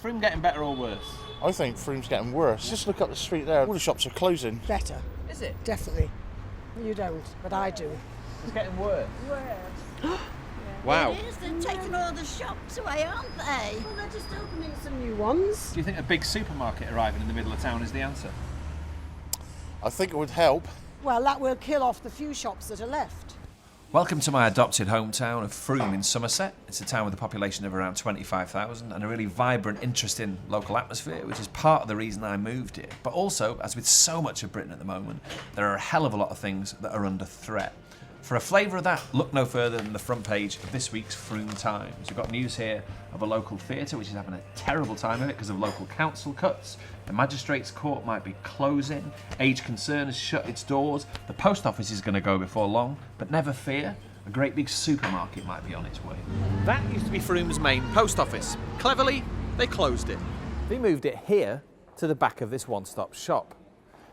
Frome getting better or worse? I think Frome's getting worse. Just look up the street there. All the shops are closing. Better. Is it? Definitely. You don't, but I do. It's getting worse. Worse. Wow. It is. They're taking all the shops away, aren't they? Well, they're just opening some new ones. Do you think a big supermarket arriving in the middle of town is the answer? I think it would help. Well, that will kill off the few shops that are left. Welcome to my adopted hometown of Frome in Somerset. It's a town with a population of around 25,000 and a really vibrant, interesting local atmosphere, which is part of the reason I moved here. But also, as with so much of Britain at the moment, there are a hell of a lot of things that are under threat. For a flavour of that, look no further than the front page of this week's Frome Times. We've got news here of a local theatre which is having a terrible time of it because of local council cuts. The magistrates' court might be closing. Age Concern has shut its doors. The post office is going to go before long. But never fear, a great big supermarket might be on its way. That used to be Frome's main post office. Cleverly, they closed it. They moved it here to the back of this one-stop shop.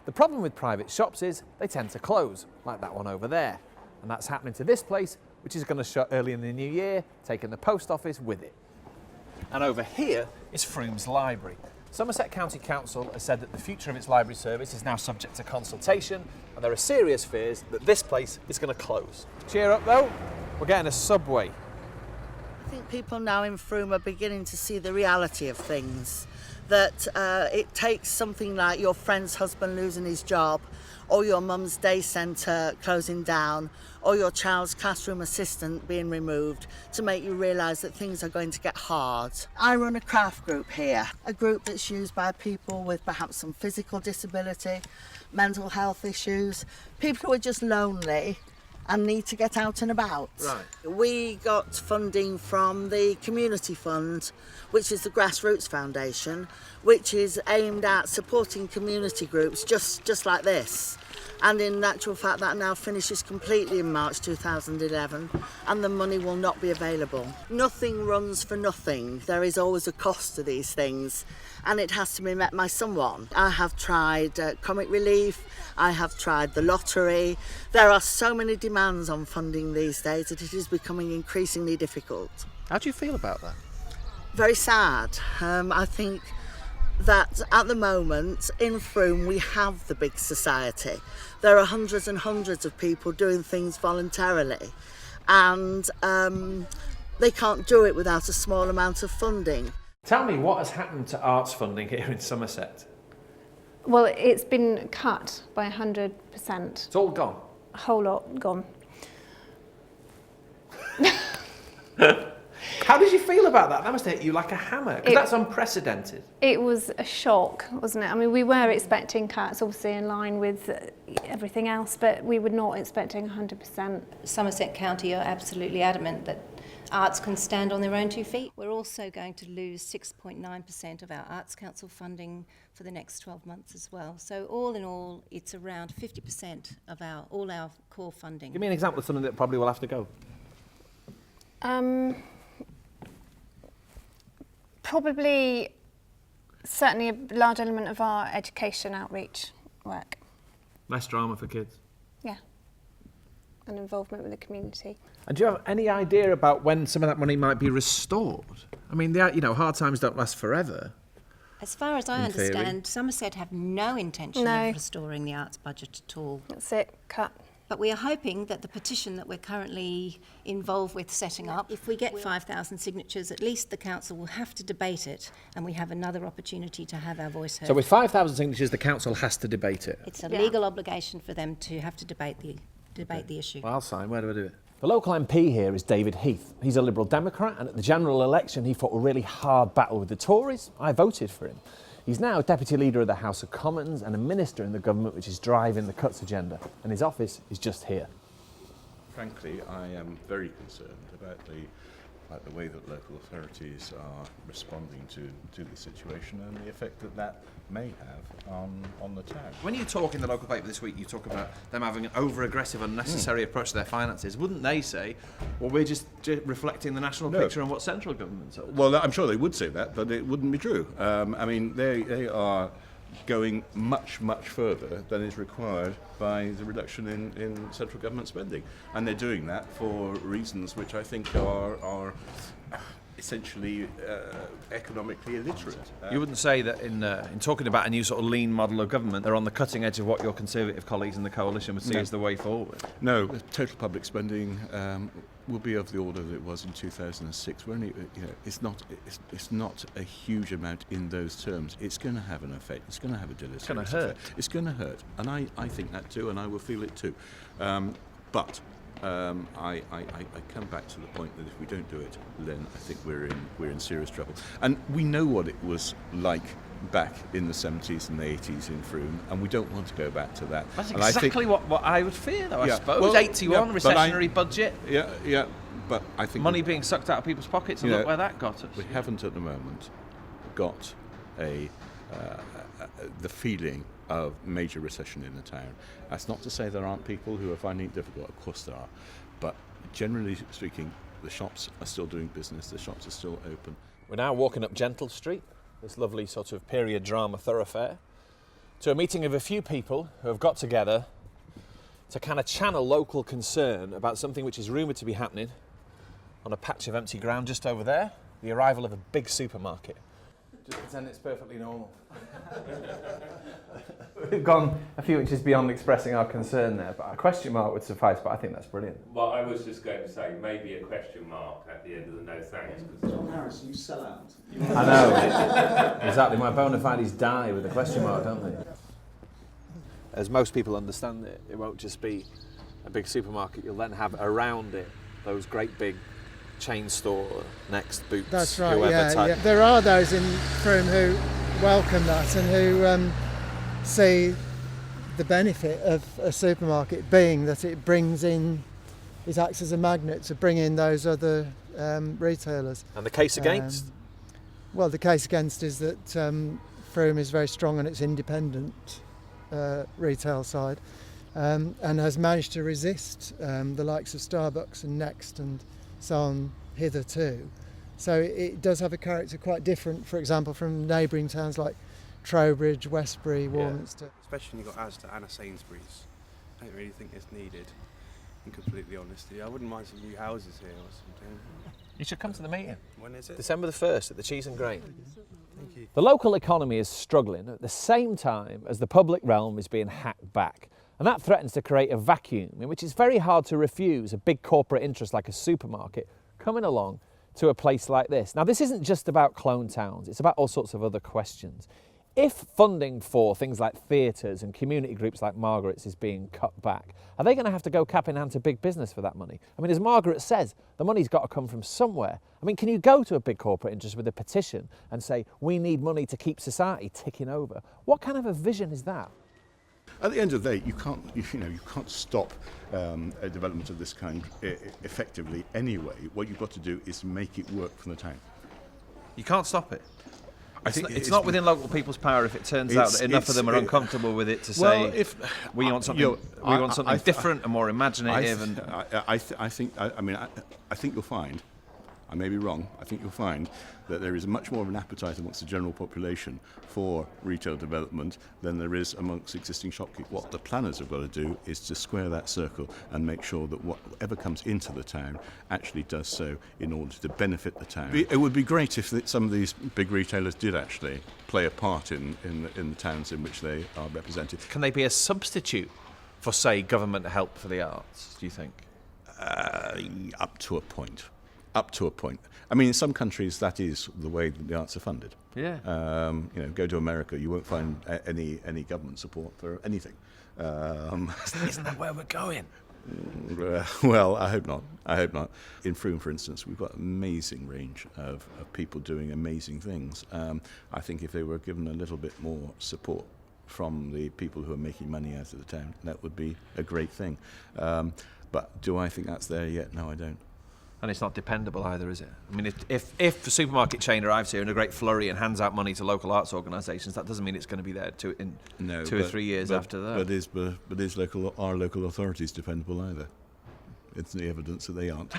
The problem with private shops is they tend to close, like that one over there. And that's happening to this place, which is going to shut early in the new year, taking the post office with it. And over here is Frome's library. Somerset County Council has said that the future of its library service is now subject to consultation, and there are serious fears that this place is going to close. Cheer up though, we're getting a subway. I think people now in Frome are beginning to see the reality of things. That it takes something like your friend's husband losing his job, or your mum's day centre closing down, or your child's classroom assistant being removed to make you realise that things are going to get hard. I run a craft group here, a group that's used by people with perhaps some physical disability, mental health issues, people who are just lonely and need to get out and about. Right. We got funding from the Community Fund, which is the Grassroots Foundation, which is aimed at supporting community groups just like this. And in actual fact, that now finishes completely in March 2011, and the money will not be available. Nothing runs for nothing. There is always a cost to these things, and it has to be met by someone. I have tried comic relief, I have tried the lottery. There are so many demands on funding these days that it is becoming increasingly difficult. How do you feel about that? Very sad. I think that at the moment in Frome we have the big society. There are hundreds and hundreds of people doing things voluntarily, and they can't do it without a small amount of funding. Tell me what has happened to arts funding here in Somerset. Well, it's been cut by 100%. It's all gone. A whole lot gone. How did you feel about that? That must have hit you like a hammer, because that's unprecedented. It was a shock, wasn't it? I mean, we were expecting cuts, obviously in line with everything else, but we were not expecting 100%. Somerset County are absolutely adamant that arts can stand on their own 2 feet. We're also going to lose 6.9% of our Arts Council funding for the next 12 months as well. So all in all, it's around 50% of all our core funding. Give me an example of something that probably will have to go. Probably, certainly a large element of our education outreach work. Less drama for kids. Yeah, and involvement with the community. And do you have any idea about when some of that money might be restored? I mean, hard times don't last forever. As far as I understand, Somerset have no intention of restoring the arts budget at all. That's it, cut. But we are hoping that the petition that we're currently involved with setting up, if we get 5,000 signatures, at least the council will have to debate it, and we have another opportunity to have our voice heard. So with 5,000 signatures, the council has to debate it? It's a legal obligation for them to have to debate the issue. Well, I'll sign. Where do I do it? The local MP here is David Heath. He's a Liberal Democrat, and at the general election he fought a really hard battle with the Tories. I voted for him. He's now Deputy Leader of the House of Commons and a Minister in the government which is driving the cuts agenda, and his office is just here. Frankly, I am very concerned about the way that local authorities are responding to the situation and the effect that may have on the town. When you talk in the local paper this week, you talk about them having an over-aggressive, unnecessary approach to their finances. Wouldn't they say, well, we're just reflecting the national picture on what central government does? Well, I'm sure they would say that, but it wouldn't be true. I mean, they are going much, much further than is required by the reduction in central government spending. And they're doing that for reasons which I think are essentially economically illiterate. You wouldn't say that in talking about a new sort of lean model of government, they're on the cutting edge of what your Conservative colleagues in the coalition would see as the way forward? No, total public spending will be of the order that it was in 2006. We're only, it's not a huge amount in those terms. It's going to have an effect. It's going to have a deleterious effect. It's going to hurt, and I think that too, and I will feel it too. But I come back to the point that if we don't do it, then I think we're in serious trouble. And we know what it was like back in the 70s and the 80s in Frome, and we don't want to go back to that. That's and exactly what I would fear, though, I suppose. Well, 81, recessionary budget. Yeah, but I think... Money being sucked out of people's pockets, and look where that got us. We haven't at the moment got the feeling of major recession in the town. That's not to say there aren't people who are finding it difficult. Of course there are. But generally speaking, the shops are still doing business. The shops are still open. We're now walking up Gentle Street, this lovely sort of period drama thoroughfare, to a meeting of a few people who have got together to kind of channel local concern about something which is rumoured to be happening on a patch of empty ground just over there, the arrival of a big supermarket. Just pretend it's perfectly normal. We've gone a few inches beyond expressing our concern there, but a question mark would suffice, but I think that's brilliant. Well, I was just going to say, maybe a question mark at the end of the no thanks. John Harris, you sell out. I know. Exactly. My bona fides die with a question mark, don't they? As most people understand it, it won't just be a big supermarket. You'll then have around it those great big chain store, Next, Boots, That's right, whoever type. yeah. There are those in Frome who welcome that and who see the benefit of a supermarket being that it brings in, it acts as a magnet to bring in those other retailers. And the case against? Well, the case against is that Frome is very strong on its independent retail side and has managed to resist the likes of Starbucks and Next and so on hitherto. So it does have a character quite different, for example, from neighbouring towns like Trowbridge, Westbury, Warminster. Especially when you've got Asda and a Sainsbury's. I don't really think it's needed, I'm completely honest. I wouldn't mind some new houses here or something. You should come to the meeting. When is it? December the 1st at the Cheese and Grain. Thank you. The local economy is struggling at the same time as the public realm is being hacked back. And that threatens to create a vacuum in which it's very hard to refuse a big corporate interest like a supermarket coming along to a place like this. Now, this isn't just about clone towns, it's about all sorts of other questions. If funding for things like theatres and community groups like Margaret's is being cut back, are they going to have to go cap in hand to big business for that money? I mean, as Margaret says, the money's got to come from somewhere. I mean, can you go to a big corporate interest with a petition and say, we need money to keep society ticking over? What kind of a vision is that? At the end of the day, you can't stop a development of this kind effectively anyway. What you've got to do is make it work for the town. You can't stop it. I think it's not within local people's power if it turns out that enough of them are uncomfortable with it to say, we want something different and more imaginative. I think you'll find, I may be wrong, I think you'll find that there is much more of an appetite amongst the general population for retail development than there is amongst existing shopkeepers. What the planners have got to do is to square that circle and make sure that whatever comes into the town actually does so in order to benefit the town. It would be great if some of these big retailers did actually play a part in the towns in which they are represented. Can they be a substitute for, say, government help for the arts, do you think? Up to a point. Up to a point. I mean, in some countries, that is the way that the arts are funded. Yeah. Go to America, you won't find any government support for anything. Isn't that where we're going? Well, I hope not. I hope not. In Frome, for instance, we've got an amazing range of people doing amazing things. I think if they were given a little bit more support from the people who are making money out of the town, that would be a great thing. But do I think that's there yet? No, I don't. And it's not dependable either, is it? I mean, if the supermarket chain arrives here in a great flurry and hands out money to local arts organisations, that doesn't mean it's going to be there in 2 or 3 years after that. But are local authorities dependable either? It's the evidence that they aren't.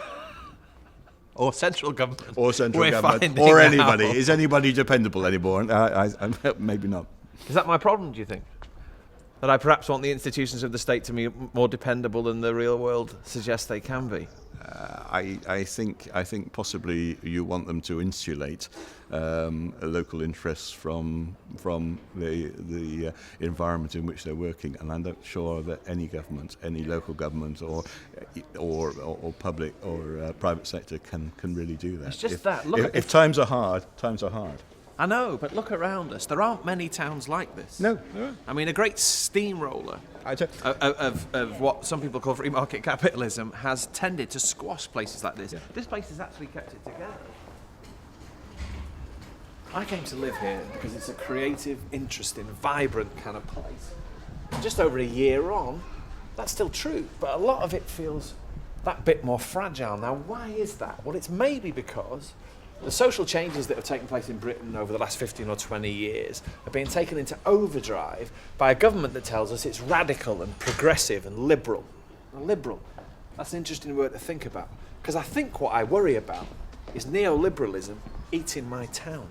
Or central government. Or central government. Or anybody. Is anybody dependable anymore? I maybe not. Is that my problem, do you think? That I perhaps want the institutions of the state to be more dependable than the real world suggests they can be? I think possibly you want them to insulate local interests from the environment in which they're working, and I'm not sure that any government, any local government or public or private sector can really do that. It's just if times are hard, times are hard. I know, but look around us. There aren't many towns like this. No. I mean, a great steamroller of what some people call free market capitalism has tended to squash places like this. Yeah. This place has actually kept it together. I came to live here because it's a creative, interesting, vibrant kind of place. Just over a year on, that's still true, but a lot of it feels that bit more fragile. Now, why is that? Well, it's maybe because the social changes that have taken place in Britain over the last 15 or 20 years are being taken into overdrive by a government that tells us it's radical and progressive and liberal. Now, liberal, that's an interesting word to think about, because I think what I worry about is neoliberalism eating my town.